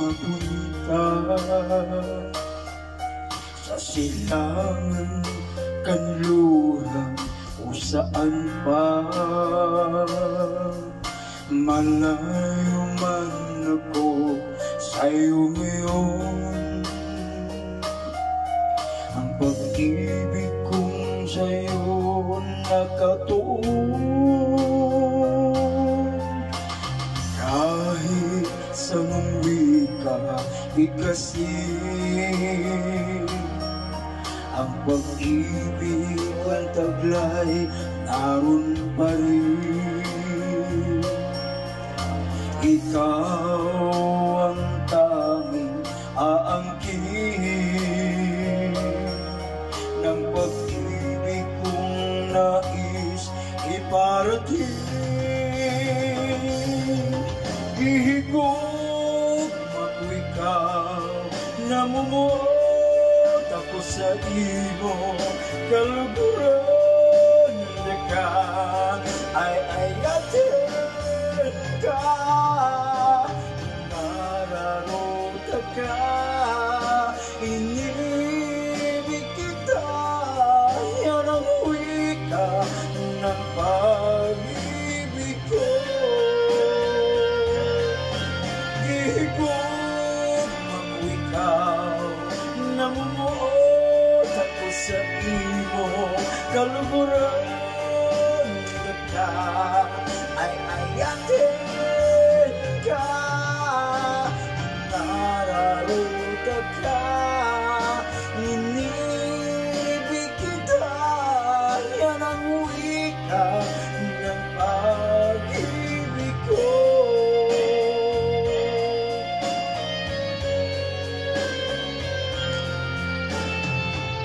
mapunta sa silangan, kanluran o saan pa. Malayo man ako sa'yo ngayon, ang pag-ibig kong sa'yo nakatuon. Kahit sa mong wika ikasin, ang pag-ibig ang taglay naroon pa rin. Ikaw ang tanging aangkin ng pag-ibig kong nais iparating. Hihigop ako ikaw, namumuot ako sa imo, kaluguran ka ay ayatin ka, nararota ka, inibig kita, yan ang wika ng pag-ibig ko. Hihigop ako ikaw, namumuot ako sa imo, kaluguran ka ay ayatin ka, nararota ka, inibig kita, yan ang wika ng pag-ibig ko.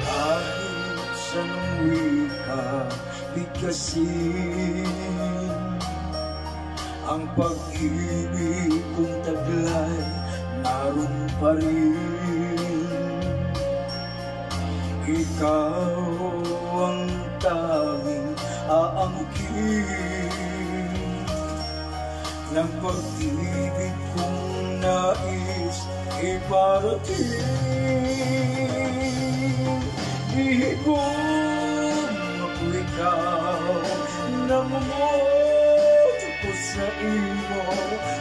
Kahit sa nang wika bigkasin, ang pag-ibig kong taglay naroon pa rin. Ikaw ang tanging aangkin ng pag-ibig kong nais iparating. Hihigop ako ikaw, namumuot ako sa imo,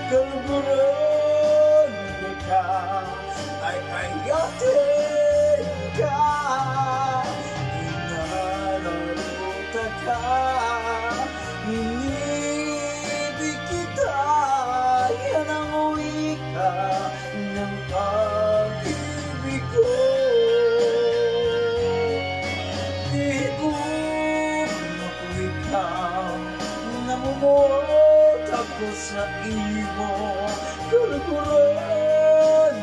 kaluguran ka ay ayatin ka, inararota ka, inibig kita, yan ang wika ng pag-ibig ko. Hihigop ako ikaw, namumuot ako sa imo, kaluguran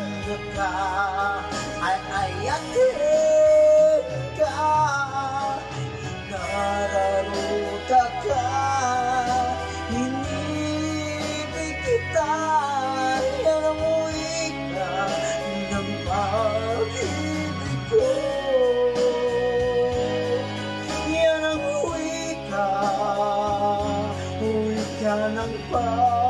ka ay ayatin ka, nararota ka, inibig kita, yan ang wika ng pag-ibig ko. Yan ang wika ng pag-ibig.